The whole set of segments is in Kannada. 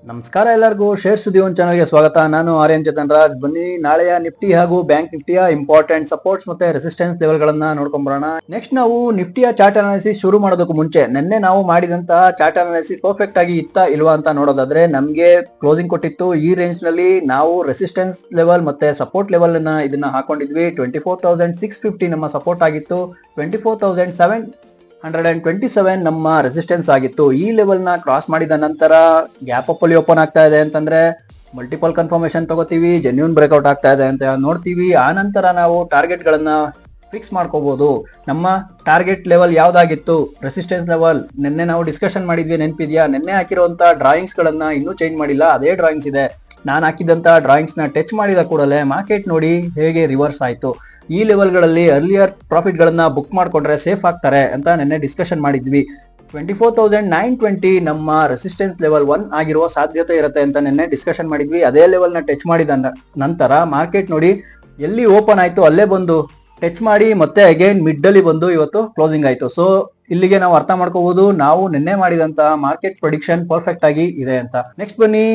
ನಮಸ್ಕಾರ ಎಲ್ಲರಿಗೂ ಶೇರ್ ಸುದ್ದಿ ಒಂದು ಚಾನಲ್ಗೆ ಸ್ವಾಗತ. ನಾನು ಆರ್ಯನ್ ಚೇತನ್ ರಾಜ್. ಬನ್ನಿ ನಾಳೆಯ ನಿಫ್ಟಿ ಹಾಗೂ ಬ್ಯಾಂಕ್ ನಿಫ್ಟಿಯ ಇಂಪಾರ್ಟೆಂಟ್ ಸಪೋರ್ಟ್ಸ್ ಮತ್ತೆ ರೆಸಿಸ್ಟೆನ್ಸ್ ಲೆವೆಲ್ ಗಳನ್ನ ನೋಡ್ಕೊಂಡ್ ಬರೋಣ. ನೆಕ್ಸ್ಟ್ ನಾವು ನಿಫ್ಟಿಯ ಚಾರ್ಟ್ ಅನಾಲಿಸಿಸ್ ಶುರು ಮಾಡೋದಕ್ಕೂ ಮುಂಚೆ ನಿನ್ನೆ ನಾವು ಮಾಡಿದಂತಹ ಚಾರ್ಟ್ ಅನಾಲಿಸಿಸ್ ಪರ್ಫೆಕ್ಟ್ ಆಗಿ ಇತ್ತಾ ಇಲ್ವಾ ಅಂತ ನೋಡೋದಾದ್ರೆ, ನಮ್ಗೆ ಕ್ಲೋಸಿಂಗ್ ಕೊಟ್ಟಿತ್ತು ಈ ರೇಂಜ್ ನಲ್ಲಿ ನಾವು ರೆಸಿಸ್ಟೆನ್ಸ್ ಲೆವೆಲ್ ಮತ್ತೆ ಸಪೋರ್ಟ್ ಲೆವೆಲ್ ಇದನ್ನ ಹಾಕೊಂಡಿದ್ವಿ. 24,650 ನಮ್ಮ ಸಪೋರ್ಟ್ ಆಗಿತ್ತು, 24,727 ನಮ್ಮ ರೆಸಿಸ್ಟೆನ್ಸ್ ಆಗಿತ್ತು. ಈ ಲೆವೆಲ್ ನ ಕ್ರಾಸ್ ಮಾಡಿದ ನಂತರ ಗ್ಯಾಪ್ ಅಪ್ ಅಲ್ಲಿ ಓಪನ್ ಆಗ್ತಾ ಇದೆ ಅಂತಂದ್ರೆ ಮಲ್ಟಿಪಲ್ ಕನ್ಫರ್ಮೇಶನ್ ತಗೋತೀವಿ, ಜೆನ್ಯೂನ್ ಬ್ರೇಕ್ಔಟ್ ಆಗ್ತಾ ಇದೆ ಅಂತ ನೋಡ್ತೀವಿ. ಆ ನಂತರ ನಾವು ಟಾರ್ಗೆಟ್ ಗಳನ್ನ ಫಿಕ್ಸ್ ಮಾಡ್ಕೋಬಹುದು. ನಮ್ಮ ಟಾರ್ಗೆಟ್ ಲೆವೆಲ್ ಯಾವ್ದಾಗಿತ್ತು, ರೆಸಿಸ್ಟೆನ್ಸ್ ಲೆವೆಲ್ ನಿನ್ನೆ ನಾವು ಡಿಸ್ಕಷನ್ ಮಾಡಿದ್ವಿ, ನೆನಪಿದ್ಯಾ? ನಿನ್ನೆ ಹಾಕಿರುವಂತ ಡ್ರಾಯಿಂಗ್ಸ್ ಗಳನ್ನ ಇನ್ನೂ ಚೇಂಜ್ ಮಾಡಿಲ್ಲ, ಅದೇ ಡ್ರಾಯಿಂಗ್ಸ್ ಇದೆ. ನಾನು ಹಾಕಿದಂತ ಡ್ರಾಯಿಂಗ್ಸ್ ನ ಟಚ್ ಮಾಡಿದ ಕೂಡಲೇ ಮಾರ್ಕೆಟ್ ನೋಡಿ ಹೇಗೆ ರಿವರ್ಸ್ ಆಯ್ತು. ಈ ಲೆವೆಲ್ ಗಳಲ್ಲಿ ಅರ್ಲಿಯರ್ ಪ್ರಾಫಿಟ್ ಗಳನ್ನ ಬುಕ್ ಮಾಡ್ಕೊಂಡ್ರೆ ಸೇಫ್ ಆಗ್ತಾರೆ ಅಂತ ನಿನ್ನೆ ಡಿಸ್ಕಷನ್ ಮಾಡಿದ್ವಿ. 24,920 ನಮ್ಮ ರೆಸಿಸ್ಟೆನ್ಸ್ ಲೆವೆಲ್ 1 ಆಗಿರುವ ಸಾಧ್ಯತೆ ಇರುತ್ತೆ ಅಂತ ನಿನ್ನೆ ಡಿಸ್ಕಷನ್ ಮಾಡಿದ್ವಿ. ಅದೇ ಲೆವೆಲ್ ನ ಟಚ್ ಮಾಡಿದ ನಂತರ ಮಾರ್ಕೆಟ್ ನೋಡಿ ಎಲ್ಲಿ ಓಪನ್ ಆಯ್ತು ಅಲ್ಲೇ ಬಂದು ಟಚ್ ಮಾಡಿ ಮತ್ತೆ ಅಗೇನ್ ಮಿಡ್ ಅಲ್ಲಿ ಬಂದು ಇವತ್ತು ಕ್ಲೋಸಿಂಗ್ ಆಯ್ತು. ಸೊ ಇಲ್ಲಿಗೆ ನಾವು ಅರ್ಥ ಮಾಡ್ಕೋಬಹುದು ನಾವು ನಿನ್ನೆ ಮಾಡಿದಂತಹ ಮಾರ್ಕೆಟ್ ಪ್ರೆಡಿಕ್ಷನ್ ಪರ್ಫೆಕ್ಟ್ ಆಗಿ ಇದೆ ಅಂತ. ನೆಕ್ಸ್ಟ್ ಬನ್ನಿ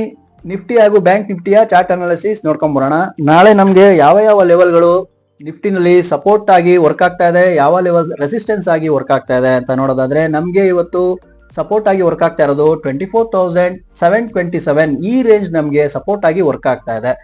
ನಿಫ್ಟಿ ಹಾಗೂ ಬ್ಯಾಂಕ್ ನಿಫ್ಟಿಯ ಚಾರ್ಟ್ ಅನಾಲಿಸಿಸ್ ನೋಡ್ಕೊಂಡ್ ಬರೋಣ. ನಾಳೆ ನಮ್ಗೆ ಯಾವ ಯಾವ ಲೆವೆಲ್ಗಳು ನಿಫ್ಟಿನಲ್ಲಿ ಸಪೋರ್ಟ್ ಆಗಿ ವರ್ಕ್ ಆಗ್ತಾ ಇದೆ, ಯಾವ ಲೆವೆಲ್ ರೆಸಿಸ್ಟೆನ್ಸ್ ಆಗಿ ವರ್ಕ್ ಆಗ್ತಾ ಇದೆ ಅಂತ ನೋಡೋದಾದ್ರೆ, ನಮ್ಗೆ ಇವತ್ತು ಸಪೋರ್ಟ್ ಆಗಿ ವರ್ಕ್ ಆಗ್ತಾ ಇರೋದು 24,727 ಈ ರೇಂಜ್ ನಮ್ಗೆ ಸಪೋರ್ಟ್ ಆಗಿ ವರ್ಕ್ ಆಗ್ತಾ ಇದೆ.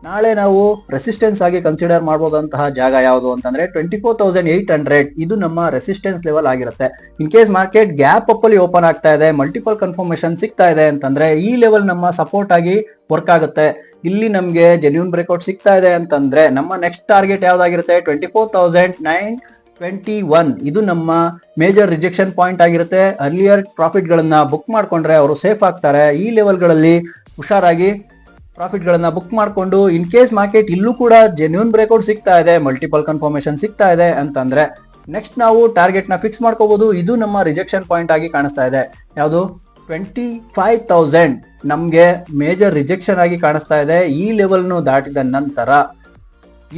ನಾಳೆ ನಾವು ರೆಸಿಸ್ಟೆನ್ಸ್ ಆಗಿ ಕನ್ಸಿಡರ್ ಮಾಡಬಹುದಂತಹ ಜಾಗ ಯಾವುದು ಅಂತಂದ್ರೆ 24,800 ಇದು ನಮ್ಮ ರೆಸಿಸ್ಟೆನ್ಸ್ ಲೆವೆಲ್ ಆಗಿರುತ್ತೆ. ಇನ್ ಕೇಸ್ ಮಾರ್ಕೆಟ್ ಗ್ಯಾಪ್ ಅಪ್ ಅಲ್ಲಿ ಓಪನ್ ಆಗ್ತಾ ಇದೆ, ಮಲ್ಟಿಪಲ್ ಕನ್ಫರ್ಮೇಶನ್ ಸಿಗ್ತಾ ಇದೆ ಅಂತಂದ್ರೆ ಈ ಲೆವೆಲ್ ನಮ್ಮ ಸಪೋರ್ಟ್ ಆಗಿ ವರ್ಕ್ ಆಗುತ್ತೆ. ಇಲ್ಲಿ ನಮ್ಗೆ ಜೆನ್ಯೂನ್ ಬ್ರೇಕ್ಔಟ್ ಸಿಗ್ತಾ ಇದೆ ಅಂತಂದ್ರೆ ನಮ್ಮ ನೆಕ್ಸ್ಟ್ ಟಾರ್ಗೆಟ್ ಯಾವ್ದಾಗಿರುತ್ತೆ 24,921 ಇದು ನಮ್ಮ ಮೇಜರ್ ರಿಜೆಕ್ಷನ್ ಪಾಯಿಂಟ್ ಆಗಿರುತ್ತೆ. ಅರ್ಲಿಯರ್ ಪ್ರಾಫಿಟ್ ಗಳನ್ನ ಬುಕ್ ಮಾಡ್ಕೊಂಡ್ರೆ ಅವರು ಸೇಫ್ ಆಗ್ತಾರೆ. ಈ ಲೆವೆಲ್ ಗಳಲ್ಲಿ ಹುಷಾರಾಗಿ ಪ್ರಾಫಿಟ್ ಗಳನ್ನ ಬುಕ್ ಮಾಡ್ಕೊಂಡು ಇನ್ ಕೇಸ್ ಮಾರ್ಕೆಟ್ ಇಲ್ಲೂ ಕೂಡ ಜೆನ್ಯೂನ್ ಬ್ರೇಕ್ಔಟ್ ಸಿಗ್ತಾ ಇದೆ, ಮಲ್ಟಿಪಲ್ ಕನ್ಫರ್ಮೇಶನ್ ಸಿಗ್ತಾ ಇದೆ ಅಂತಂದ್ರೆ ನೆಕ್ಸ್ಟ್ ನಾವು ಟಾರ್ಗೆಟ್ ನ ಫಿಕ್ಸ್ ಮಾಡ್ಕೋಬಹುದು. ಇದು ನಮ್ಮ ರಿಜೆಕ್ಷನ್ ಪಾಯಿಂಟ್ ಆಗಿ ಕಾಣಿಸ್ತಾ ಇದೆ. ಯಾವುದು 25,000 ನಮ್ಗೆ ಮೇಜರ್ ರಿಜೆಕ್ಷನ್ ಆಗಿ ಕಾಣಿಸ್ತಾ ಇದೆ. ಈ ಲೆವೆಲ್ ನು ದಾಟಿದ ನಂತರ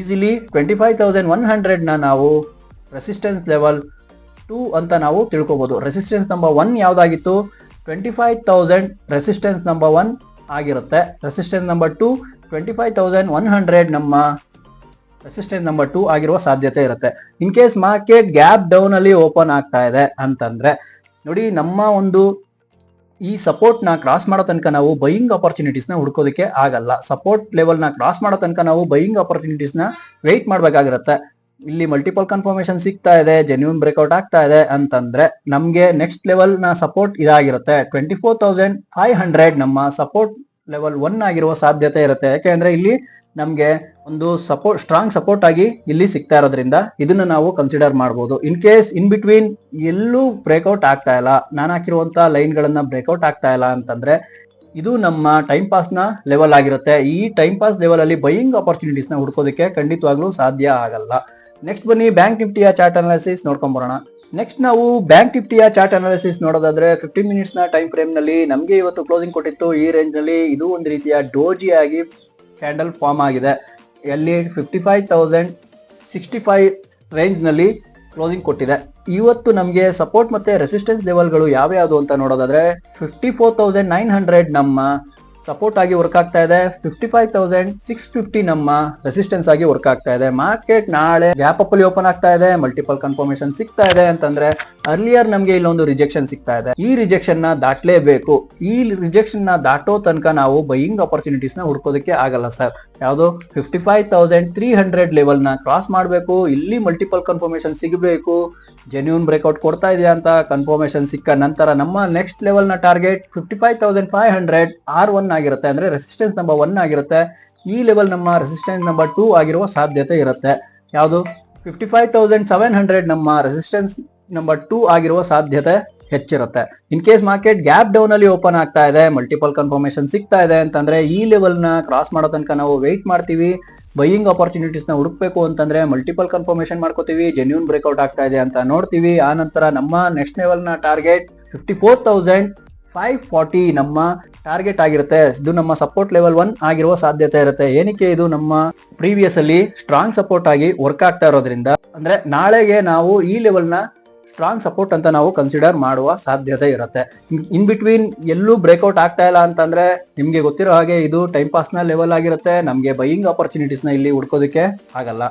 ಈಸಿಲಿ 25,100 ನ ನಾವು ರೆಸಿಸ್ಟೆನ್ಸ್ ಲೆವೆಲ್ 2 ಅಂತ ನಾವು ತಿಳ್ಕೋಬಹುದು. ರೆಸಿಸ್ಟೆನ್ಸ್ ನಂಬರ್ 1 ಯಾವ್ದಾಗಿತ್ತು 25,000 ರೆಸಿಸ್ಟೆನ್ಸ್ ನಂಬರ್ 1 ಆಗಿರುತ್ತೆ. ರೆಸಿಸ್ಟೆನ್ಸ್ ನಂಬರ್ 2 25,100 ನಮ್ಮ ರೆಸಿಸ್ಟೆನ್ಸ್ ನಂಬರ್ 2 ಆಗಿರುವ ಸಾಧ್ಯತೆ ಇರುತ್ತೆ. ಇನ್ ಕೇಸ್ ಮಾರ್ಕೆಟ್ ಗ್ಯಾಪ್ ಡೌನ್ ಅಲ್ಲಿ ಓಪನ್ ಆಗ್ತಾ ಇದೆ ಅಂತಂದ್ರೆ ನೋಡಿ, ನಮ್ಮ ಒಂದು ಈ ಸಪೋರ್ಟ್ ನ ಕ್ರಾಸ್ ಮಾಡೋ ತನಕ ನಾವು ಬೈಯಿಂಗ್ ಅಪರ್ಚುನಿಟೀಸ್ ನ ಹುಡ್ಕೋದಕ್ಕೆ ಆಗಲ್ಲ. ಸಪೋರ್ಟ್ ಲೆವೆಲ್ ನ ಕ್ರಾಸ್ ಮಾಡೋ ತನಕ ನಾವು ಬೈಯಿಂಗ್ ಅಪರ್ಚುನಿಟೀಸ್ ನ ವೆಯ್ಟ್ ಮಾಡ್ಬೇಕಾಗಿರುತ್ತೆ. ಇಲ್ಲಿ ಮಲ್ಟಿಪಲ್ ಕನ್ಫರ್ಮೇಶನ್ ಸಿಗ್ತಾ ಇದೆ, ಜೆನ್ಯೂನ್ ಬ್ರೇಕ್ಔಟ್ ಆಗ್ತಾ ಇದೆ ಅಂತಂದ್ರೆ ನಮ್ಗೆ ನೆಕ್ಸ್ಟ್ ಲೆವೆಲ್ ನ ಸಪೋರ್ಟ್ ಇದಾಗಿರುತ್ತೆ. 24,500 ನಮ್ಮ ಸಪೋರ್ಟ್ ಲೆವೆಲ್ 1 ಆಗಿರುವ ಸಾಧ್ಯತೆ ಇರುತ್ತೆ. ಯಾಕೆಂದ್ರೆ ಇಲ್ಲಿ ನಮ್ಗೆ ಒಂದು ಸಪೋರ್ಟ್ ಸ್ಟ್ರಾಂಗ್ ಸಪೋರ್ಟ್ ಆಗಿ ಇಲ್ಲಿ ಸಿಗ್ತಾ ಇರೋದ್ರಿಂದ ಇದನ್ನ ನಾವು ಕನ್ಸಿಡರ್ ಮಾಡಬಹುದು. ಇನ್ ಕೇಸ್ ಇನ್ ಬಿಟ್ವೀನ್ ಎಲ್ಲೂ ಬ್ರೇಕ್ಔಟ್ ಆಗ್ತಾ ಇಲ್ಲ, ನಾನು ಹಾಕಿರುವಂತ ಲೈನ್ ಗಳನ್ನ ಬ್ರೇಕ್ಔಟ್ ಆಗ್ತಾ ಇಲ್ಲ ಅಂತಂದ್ರೆ ಇದು ನಮ್ಮ ಟೈಮ್ ಪಾಸ್ ನ ಲೆವೆಲ್ ಆಗಿರುತ್ತೆ. ಈ ಟೈಮ್ ಪಾಸ್ ಲೆವೆಲ್ ಅಲ್ಲಿ ಬೈಯಿಂಗ್ ಅಪರ್ಚುನಿಟೀಸ್ ನ ಹುಡ್ಕೋದಕ್ಕೆ ಖಂಡಿತವಾಗ್ಲೂ ಸಾಧ್ಯ ಆಗಲ್ಲ. ನೆಕ್ಸ್ಟ್ ಬನ್ನಿ ಬ್ಯಾಂಕ್ ನಿಫ್ಟಿಯ ಚಾರ್ಟ್ ಅನಾಲಿಸಿಸ್ ನೋಡ್ಕೊಂಡ್ ಬರೋಣ. ನೆಕ್ಸ್ಟ್ ನಾವು ಬ್ಯಾಂಕ್ ನಿಫ್ಟಿಯ ಚಾರ್ಟ್ ಅನಾಲಿಸಿಸ್ ನೋಡೋದಾದ್ರೆ 15 ಮಿನಿಟ್ಸ್ ನ ಟೈಮ್ ಫ್ರೇಮ್ ನಲ್ಲಿ ನಮ್ಗೆ ಇವತ್ತು ಕ್ಲೋಸಿಂಗ್ ಕೊಟ್ಟಿತ್ತು ಈ ರೇಂಜ್ ನಲ್ಲಿ. ಇದು ಒಂದು ರೀತಿಯ ಡೋಜಿ ಆಗಿ ಕ್ಯಾಂಡಲ್ ಫಾರ್ಮ್ ಆಗಿದೆ. ಎಲ್ಲಿ 55,065 ರೇಂಜ್ ನಲ್ಲಿ ಕ್ಲೋಸಿಂಗ್ ಕೊಟ್ಟಿದೆ. ಇವತ್ತು ನಮಗೆ ಸಪೋರ್ಟ್ ಮತ್ತೆ ರೆಸಿಸ್ಟೆನ್ಸ್ ಲೆವೆಲ್ಗಳು ಯಾವ್ಯಾವುದು ಅಂತ ನೋಡೋದಾದ್ರೆ 54,900 ನಮ್ಮ ಸಪೋರ್ಟ್ ಆಗಿ ವರ್ಕ್ ಆಗ್ತಾ ಇದೆ, 55,650 ನಮ್ಮ ರೆಸಿಸ್ಟೆನ್ಸ್ ಆಗಿ ವರ್ಕ್ ಆಗ್ತಾ ಇದೆ. ಮಾರ್ಕೆಟ್ ನಾಳೆ ಗ್ಯಾಪ್ ಅಪ್ ಅಲ್ಲಿ ಓಪನ್ ಆಗ್ತಾ ಇದೆ, ಮಲ್ಟಿಪಲ್ ಕನ್ಫರ್ಮೇಶನ್ ಸಿಗ್ತಾ ಇದೆ ಅಂತಂದ್ರೆ ಅರ್ಲಿಯರ್ ನಮ್ಗೆ ಇಲ್ಲೊಂದು ರಿಜೆಕ್ಷನ್ ಸಿಗ್ತಾ ಇದೆ. ಈ ರಿಜೆಕ್ಷನ್ ನ ದಾಟ್ಲೇಬೇಕು. ಈ ರಿಜೆಕ್ಷನ್ ನ ದಾಟೋ ತನಕ ನಾವು ಬೈಯಿಂಗ್ ಅಪರ್ಚುನಿಟೀಸ್ ನ ಹುಡ್ಕೋದಕ್ಕೆ ಆಗಲ್ಲ ಸರ್. ಯಾವುದು 55,300 ಲೆವೆಲ್ ನ ಕ್ರಾಸ್ ಮಾಡಬೇಕು. ಇಲ್ಲಿ ಮಲ್ಟಿಪಲ್ ಕನ್ಫರ್ಮೇಶನ್ ಸಿಗಬೇಕು, ಜೆನ್ಯೂನ್ ಬ್ರೇಕ್ಔಟ್ ಕೊಡ್ತಾ ಇದೆಯಾ ಅಂತ ಕನ್ಫರ್ಮೇಶನ್ ಸಿಕ್ಕ ನಂತರ ನಮ್ಮ ನೆಕ್ಸ್ಟ್ ಲೆವೆಲ್ ನ ಟಾರ್ಗೆಟ್ 55,500 R1 ಆಗಿರುತ್ತೆ, ಅಂದ್ರೆ ರೆಸಿಸ್ಟೆನ್ಸ್ ನಂಬರ್ 1 ಆಗಿರುತ್ತೆ. ಈ ಲೆವೆಲ್ ನಮ್ಮ ರೆಸಿಸ್ಟೆನ್ಸ್ ನಂಬರ್ 2 ಆಗಿರುವ ಸಾಧ್ಯತೆ ಇರುತ್ತೆ. ಯಾವುದು 55,700 ನಮ್ಮ ರೆಸಿಸ್ಟೆನ್ಸ್ ನಂಬರ್ 2 ಆಗಿರುವ ಸಾಧ್ಯತೆ ಹೆಚ್ಚಿರುತ್ತೆ. In case market gap down ಅಲ್ಲಿ ಓಪನ್ ಆಗ್ತಾ ಇದೆ, ಮಲ್ಟಿಪಲ್ ಕನ್ಫರ್ಮೇಶನ್ ಸಿಗ್ತಾ ಇದೆ ಅಂತಂದ್ರೆ ಈ ಲೆವೆಲ್ ನ ಕ್ರಾಸ್ ಮಾಡೋ ತನಕ ನಾವು ವೆಯ್ಟ್ ಮಾಡ್ತೀವಿ. ಬೈಯಿಂಗ್ ಅಪರ್ಚುನಿಟೀಸ್ ನ ಹುಡುಕ್ಬೇಕು ಅಂತಂದ್ರೆ ಮಲ್ಟಿಪಲ್ ಕನ್ಫರ್ಮೇಶನ್ ಮಾಡ್ಕೋತೀವಿ, ಜೆನ್ಯೂನ್ ಬ್ರೇಕ್ಔಟ್ ಆಗ್ತಾ ಇದೆ ಅಂತ ನೋಡ್ತೀವಿ. ಆ ನಂತರ ನಮ್ಮ ನೆಕ್ಸ್ಟ್ ಲೆವೆಲ್ ನ ಟಾರ್ಗೆಟ್ 54,540 ನಮ್ಮ ಟಾರ್ಗೆಟ್ ಆಗಿರುತ್ತೆ. ಇದು ನಮ್ಮ ಸಪೋರ್ಟ್ ಲೆವೆಲ್ 1 ಆಗಿರುವ ಸಾಧ್ಯತೆ ಇರುತ್ತೆ. ಏನಕ್ಕೆ ಇದು ನಮ್ಮ ಪ್ರೀವಿಯಸ್ ಅಲ್ಲಿ ಸ್ಟ್ರಾಂಗ್ ಸಪೋರ್ಟ್ ಆಗಿ ವರ್ಕ್ ಆಗ್ತಾ ಇರೋದ್ರಿಂದ, ಅಂದ್ರೆ ನಾಳೆಗೆ ನಾವು ಈ ಲೆವೆಲ್ ನ ಸ್ಟ್ರಾಂಗ್ ಸಪೋರ್ಟ್ ಅಂತ ನಾವು ಕನ್ಸಿಡರ್ ಮಾಡುವ ಸಾಧ್ಯತೆ ಇರುತ್ತೆ. ಇನ್ ಬಿಟ್ವೀನ್ ಎಲ್ಲೂ ಬ್ರೇಕ್ಔಟ್ ಆಗ್ತಾ ಇಲ್ಲ ಅಂತಂದ್ರೆ ನಿಮ್ಗೆ ಗೊತ್ತಿರೋ ಹಾಗೆ ಇದು ಟೈಮ್ ಪಾಸ್ ನ ಲೆವೆಲ್ ಆಗಿರುತ್ತೆ. ನಮ್ಗೆ ಬೈಯಿಂಗ್ ಆಪರ್ಚುನಿಟೀಸ್ ನ ಇಲ್ಲಿ ಹುಡ್ಕೋದಕ್ಕೆ ಆಗಲ್ಲ.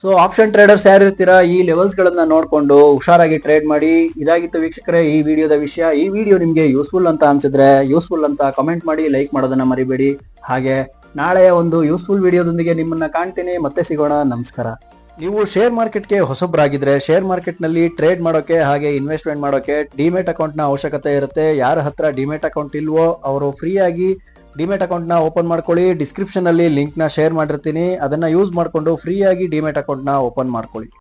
ಸೊ ಆಪ್ಷನ್ ಟ್ರೇಡರ್ಸ್ ಯಾರಿರ್ತೀರಾ, ಈ ಲೆವೆಲ್ಸ್ ಗಳನ್ನ ನೋಡ್ಕೊಂಡು ಹುಷಾರಾಗಿ ಟ್ರೇಡ್ ಮಾಡಿ. ಇದಾಗಿತ್ತು ವೀಕ್ಷಕರೇ ಈ ವಿಡಿಯೋದ ವಿಷಯ. ಈ ವಿಡಿಯೋ ನಿಮ್ಗೆ ಯೂಸ್ಫುಲ್ ಅಂತ ಅನ್ಸಿದ್ರೆ ಯೂಸ್ಫುಲ್ ಅಂತ ಕಮೆಂಟ್ ಮಾಡಿ, ಲೈಕ್ ಮಾಡೋದನ್ನ ಮರಿಬೇಡಿ. ಹಾಗೆ ನಾಳೆಯ ಒಂದು ಯೂಸ್ಫುಲ್ ವಿಡಿಯೋದೊಂದಿಗೆ ನಿಮ್ಮನ್ನ ಕಾಣ್ತೀನಿ. ಮತ್ತೆ ಸಿಗೋಣ. ನಮಸ್ಕಾರ. ನೀವು ಶೇರ್ ಮಾರ್ಕೆಟ್ಗೆ ಹೊಸಬ್ರಾಗಿದ್ರೆ ಶೇರ್ ಮಾರ್ಕೆಟ್ ನಲ್ಲಿ ಟ್ರೇಡ್ ಮಾಡೋಕೆ ಹಾಗೆ ಇನ್ವೆಸ್ಟ್ಮೆಂಟ್ ಮಾಡೋಕೆ ಡಿಮೆಟ್ ಅಕೌಂಟ್ ನ ಅವಶ್ಯಕತೆ ಇರುತ್ತೆ. ಯಾರ ಹತ್ರ ಡಿಮೆಟ್ ಅಕೌಂಟ್ ಇಲ್ವೋ ಅವರು ಫ್ರೀ ಆಗಿ ಡಿಮೆಟ್ ಅಕೌಂಟ್ ನ ಓಪನ್ ಮಾಡ್ಕೊಳ್ಳಿ. ಡಿಸ್ಕ್ರಿಪ್ಷನ್ ಅಲ್ಲಿ ಲಿಂಕ್ ನ ಶೇರ್ ಮಾಡಿರ್ತೀನಿ, ಅದನ್ನ ಯೂಸ್ ಮಾಡ್ಕೊಂಡು ಫ್ರೀ ಆಗಿ ಡಿಮೆಟ್ ಅಕೌಂಟ್ ನ ಓಪನ್ ಮಾಡ್ಕೊಳ್ಳಿ.